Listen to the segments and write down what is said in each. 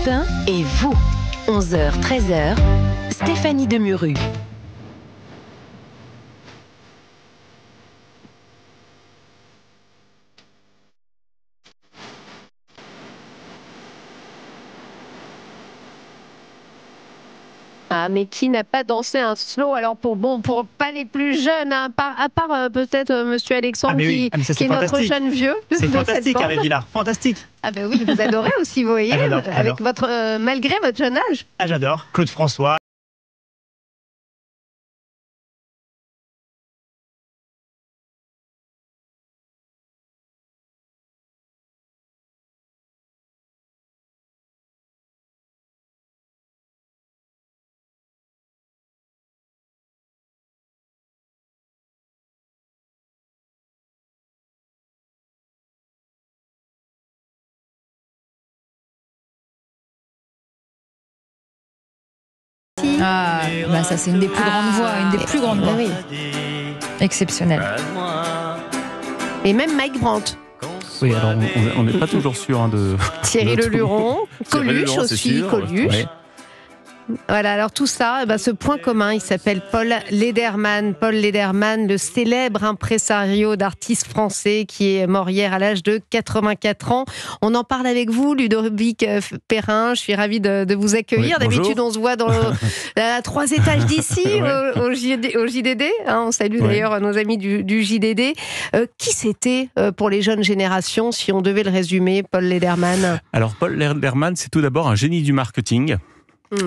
TF1 et vous. 11h, 13h, Stéphanie Demuru. Ah, mais qui n'a pas dansé un slow? Alors pour pas les plus jeunes, hein, à part peut-être Monsieur Alexandre qui est notre jeune vieux. C'est fantastique, Hervé Villard, fantastique. Ah ben oui, vous adorez aussi, vous voyez, avec votre malgré votre jeune âge. Ah, j'adore. Claude François. Ah, bah ça c'est une des plus grandes voix, une des plus grandes voix. Oui. Exceptionnelle. Et même Mike Brandt. Oui, alors on n'est pas toujours sûr de... Thierry Leluron, Coluche aussi, Coluche. Ouais. Voilà, alors tout ça, ce point commun, il s'appelle Paul Lederman. Paul Lederman, le célèbre impresario d'artistes français qui est mort hier à l'âge de 84 ans. On en parle avec vous, Ludovic Perrin. Je suis ravie de vous accueillir. Oui, d'habitude, on se voit à 3 étages d'ici, au JDD. On salue d'ailleurs nos amis du JDD. Qui c'était pour les jeunes générations, si on devait le résumer, Paul Lederman? Alors, Paul Lederman, c'est tout d'abord un génie du marketing.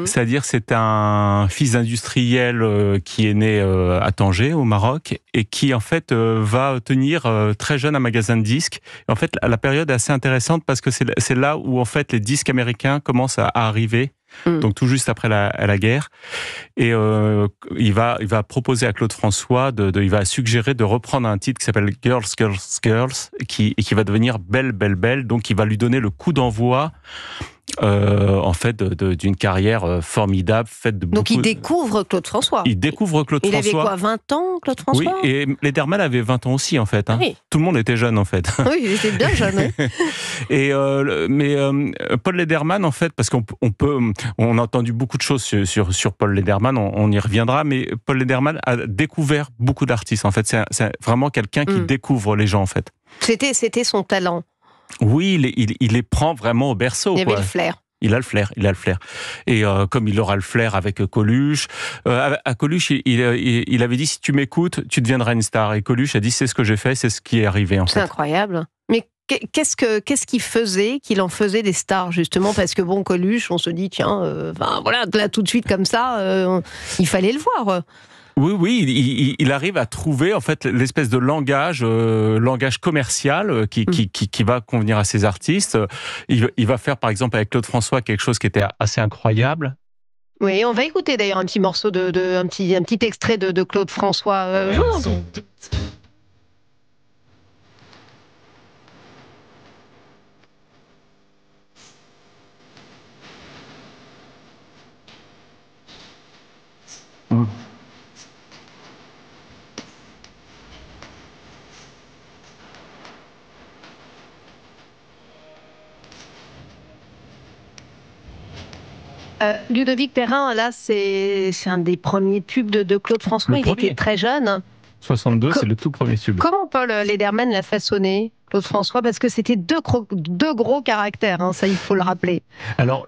C'est-à-dire c'est un fils d'industriel qui est né à Tanger, au Maroc, et qui en fait va tenir très jeune un magasin de disques. Et en fait, la période est assez intéressante parce que c'est là où en fait les disques américains commencent à arriver. Donc tout juste après la guerre, et il va proposer à Claude François, il va suggérer de reprendre un titre qui s'appelle Girls, Girls, Girls, et qui va devenir Belle, Belle, Belle. Donc il va lui donner le coup d'envoi. En fait, d'une carrière formidable, faite de beaucoup... Donc il découvre Claude François. Il découvre Claude François. Il avait quoi, 20 ans, Claude François? Oui, et Lederman avait 20 ans aussi, en fait. Hein. Oui. Tout le monde était jeune, en fait. Oui, il était bien jeune. Hein. Et Paul Lederman, en fait, parce on a entendu beaucoup de choses sur Paul Lederman, on y reviendra, mais Paul Lederman a découvert beaucoup d'artistes, en fait. C'est vraiment quelqu'un qui découvre les gens, en fait. C'était son talent. Oui, il les prend vraiment au berceau. Il avait le flair. Il a le flair. Et comme il aura le flair avec Coluche, à Coluche, il avait dit, si tu m'écoutes, tu deviendras une star. Et Coluche a dit, c'est ce que j'ai fait, c'est ce qui est arrivé, en fait. C'est incroyable. Mais qu'est-ce qu'il faisait, qu'il en faisait des stars, justement? Parce que bon, Coluche, on se dit, tiens, voilà, là, tout de suite, comme ça, il fallait le voir. Oui, il arrive à trouver en fait l'espèce de langage commercial qui va convenir à ces artistes. Il va faire par exemple avec Claude François quelque chose qui était assez incroyable. Oui, on va écouter d'ailleurs un petit morceau un petit extrait de Claude François. Ludovic Perrin, là, c'est un des premiers tubes de Claude François. Il était très jeune. 62, c'est le tout premier tube. Comment Paul Lederman l'a façonné, Claude François? Parce que c'était deux gros caractères, hein, ça il faut le rappeler. Alors,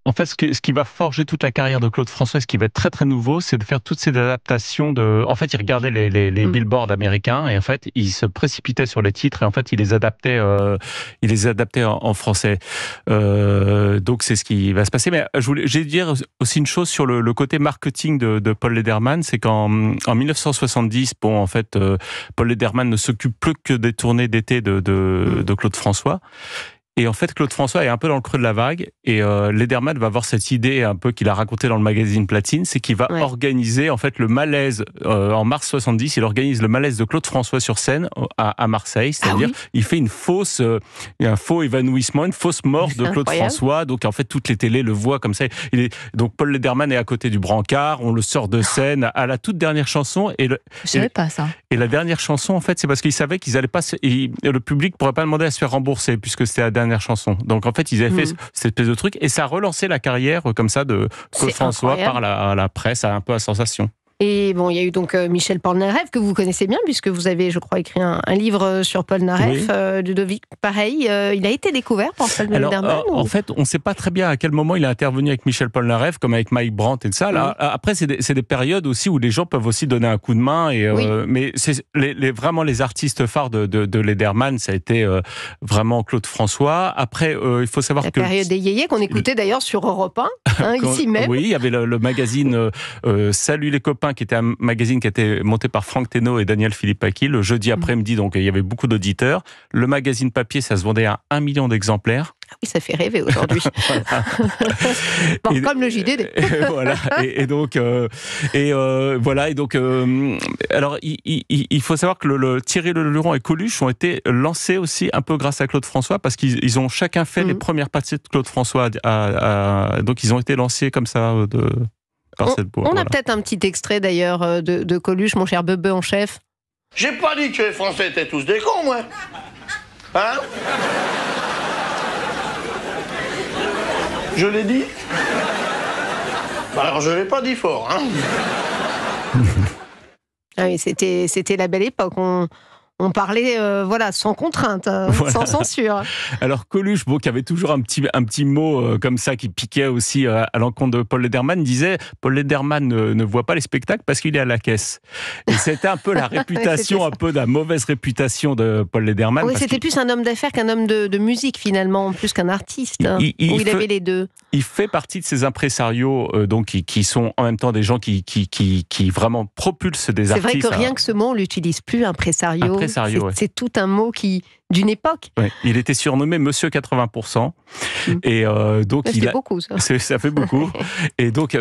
en fait, ce qui va forger toute la carrière de Claude François, ce qui va être très très nouveau, c'est de faire toutes ces adaptations En fait, il regardait les billboards américains et en fait, il se précipitait sur les titres et en fait, il les adaptait en français. Donc, c'est ce qui va se passer. Mais j'ai dire aussi une chose sur le côté marketing de Paul Lederman, c'est qu'en 1970, en fait, Paul Lederman ne s'occupe plus que des tournées d'été de Claude François. Et en fait, Claude François est un peu dans le creux de la vague et Lederman va avoir cette idée un peu qu'il a racontée dans le magazine Platine, c'est qu'il va organiser en fait le malaise en mars 70, il organise le malaise de Claude François sur scène à Marseille, c'est-à-dire il fait un faux évanouissement, une fausse mort de Claude François, donc en fait toutes les télés le voient comme ça. Donc Paul Lederman est à côté du brancard, on le sort de scène à la toute dernière chanson Je savais pas ça. Et la dernière chanson en fait c'est parce qu'il savait qu'ils allaient pas le public pourrait pas demander à se faire rembourser puisque c'était la dernière dernières chansons. Donc en fait, ils avaient fait cette espèce de truc et ça a relancé la carrière comme ça de Claude François par la presse, un peu à sensation. Et bon, il y a eu donc Michel Polnareff, que vous connaissez bien, puisque vous avez, je crois, écrit un livre sur Polnareff. Ludovic, pareil, il a été découvert par Paul Lederman. En fait, on ne sait pas très bien à quel moment il a intervenu avec Michel Polnareff, comme avec Mike Brandt et tout ça. Là, après, c'est des périodes aussi où les gens peuvent aussi donner un coup de main. Mais c'est vraiment les artistes phares de Lederman, ça a été vraiment Claude François. Après, il faut savoir que... La période des yéyés qu'on écoutait d'ailleurs sur Europe 1, ici même. Oui, il y avait le magazine Salut les copains, qui était un magazine qui a été monté par Franck Thénault et Daniel Philippaki le jeudi après-midi, donc il y avait beaucoup d'auditeurs. Le magazine papier, ça se vendait à 1 million d'exemplaires. Oui, ça fait rêver aujourd'hui. Bon, comme le JDD. Voilà. Alors, il faut savoir que Thierry Leluron et Coluche ont été lancés aussi un peu grâce à Claude François, parce qu'ils ont chacun fait les premières parties de Claude François. Donc, ils ont été lancés comme ça On a peut-être un petit extrait d'ailleurs de Coluche, mon cher Bebe en chef. J'ai pas dit que les Français étaient tous des cons, moi. Hein? Je l'ai dit? Alors je l'ai pas dit fort, hein? Ah oui, c'était la belle époque. On parlait sans contrainte, sans censure. Alors Coluche, qui avait toujours un petit mot comme ça qui piquait aussi à l'encontre de Paul Lederman, disait Paul Lederman ne voit pas les spectacles parce qu'il est à la caisse. Et c'était un peu la réputation, un peu la mauvaise réputation de Paul Lederman. Oui, c'était plus un homme d'affaires qu'un homme de musique finalement, plus qu'un artiste. Il avait les deux. Il fait partie de ces impresarios qui sont en même temps des gens qui vraiment propulsent des artistes. C'est vrai que rien que ce mot, on l'utilise plus, impresario. C'est tout un mot d'une époque. Ouais, il était surnommé Monsieur 80%. Et donc ça fait beaucoup, ça. Ça fait beaucoup. Et donc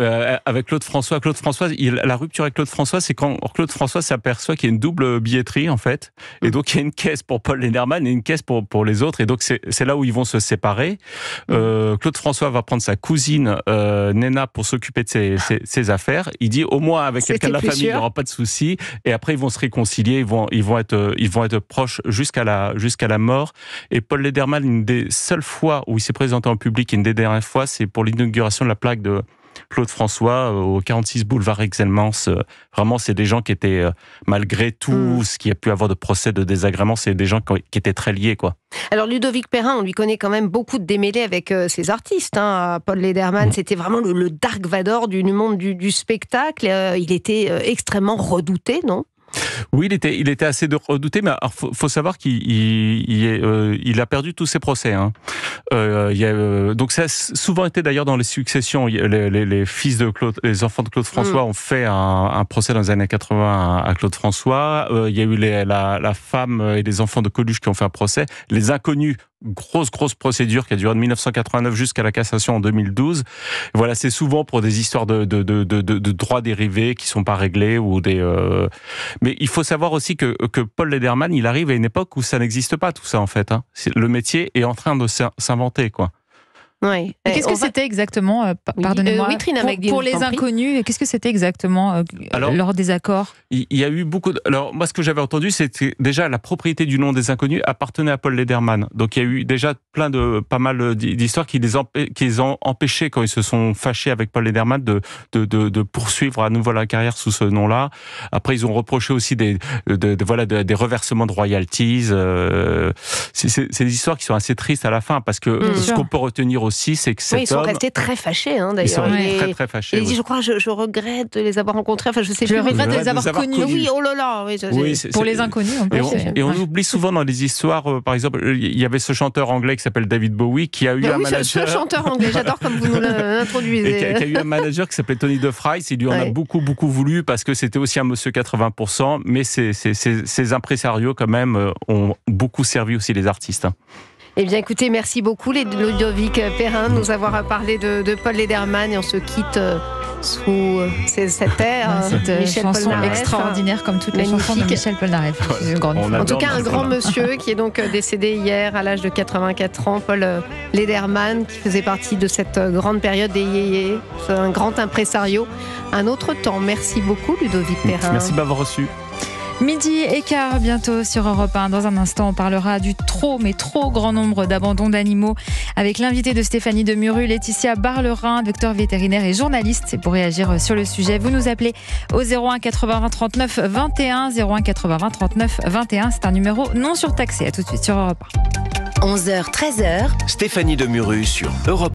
avec Claude François, la rupture avec Claude François, c'est quand Claude François s'aperçoit qu'il y a une double billetterie en fait. Et donc il y a une caisse pour Paul Lederman et une caisse pour les autres. Et donc c'est là où ils vont se séparer. Claude François va prendre sa cousine Nena pour s'occuper de ses affaires. Il dit au moins avec quelqu'un de la famille, il n'y aura pas de souci. Et après ils vont se réconcilier, ils vont être proches jusqu'à la mort. Et Paul Lederman, une des seules fois où il s'est présenté en public, et une des dernières fois, c'est pour l'inauguration de la plaque de Claude François au 46 boulevard Exelmans. Vraiment, c'est des gens qui étaient, malgré tout ce qu'il y a pu avoir de procès, de désagréments, c'est des gens qui étaient très liés, quoi. Alors Ludovic Perrin, on lui connaît quand même beaucoup de démêlés avec ses artistes. Paul Lederman, c'était vraiment le Dark Vador du monde du spectacle. Il était extrêmement redouté, non ? Oui, il était assez redouté, mais faut savoir qu'il a perdu tous ses procès. Donc ça a souvent été d'ailleurs dans les successions. Les fils de Claude, les enfants de Claude François ont fait un procès dans les années 80 à Claude François. Il y a eu la femme et les enfants de Coluche qui ont fait un procès. Les inconnus, grosse procédure qui a duré de 1989 jusqu'à la cassation en 2012. Voilà, c'est souvent pour des histoires de droits dérivés qui sont pas réglés ou Mais il faut savoir aussi que Paul Lederman, il arrive à une époque où ça n'existe pas tout ça en fait. Le métier est en train de s'inventer, quoi. Ouais. Qu'est-ce que c'était exactement, pardonnez-moi, pour les inconnus, qu'est-ce que c'était exactement leur désaccord? Il y a eu beaucoup Alors moi, ce que j'avais entendu, c'était déjà la propriété du nom des inconnus appartenait à Paul Lederman. Donc il y a eu déjà pas mal d'histoires qui les ont empêchés, quand ils se sont fâchés avec Paul Lederman, de poursuivre à nouveau la carrière sous ce nom-là. Après, ils ont reproché aussi des reversements de royalties. C'est des histoires qui sont assez tristes à la fin, parce que ce qu'on peut retenir aussi, c'est que cet homme... Ils sont restés très fâchés, d'ailleurs. Ils sont très fâchés. Il dit, je crois, je regrette de les avoir rencontrés. Enfin, je regrette de les avoir connus. Oui, oh là là. Oui, pour les inconnus, en plus. Et on oublie souvent dans les histoires, par exemple, il y avait ce chanteur anglais qui s'appelle David Bowie, qui a eu un manager... Ce chanteur anglais, j'adore comme vous nous l'introduisez. Et qui a eu un manager qui s'appelait Tony DeFries. Il lui en a beaucoup voulu, parce que c'était aussi un monsieur 80%, mais ces impresarios, quand même, ont beaucoup servi aussi les artistes. Eh bien, écoutez, merci beaucoup, Ludovic Perrin, de nous avoir parlé de Paul Lederman, et on se quitte sous cette ère. Cette chanson extraordinaire, comme toutes les chansons de Michel Polnareff. En tout cas, un grand monsieur qui est donc décédé hier à l'âge de 84 ans, Paul Lederman, qui faisait partie de cette grande période des yéyés, un grand impresario. Un autre temps. Merci beaucoup, Ludovic Perrin. Merci de m'avoir reçu. 12h15 bientôt sur Europe 1. Dans un instant, on parlera du trop grand nombre d'abandons d'animaux avec l'invité de Stéphanie Demuru, Laetitia Barlerin, docteur vétérinaire et journaliste. Et pour réagir sur le sujet, vous nous appelez au 01 80 39 21, 01 80 39 21. C'est un numéro non surtaxé. À tout de suite sur Europe 1. 11h, 13h. Stéphanie Demuru sur Europe 1.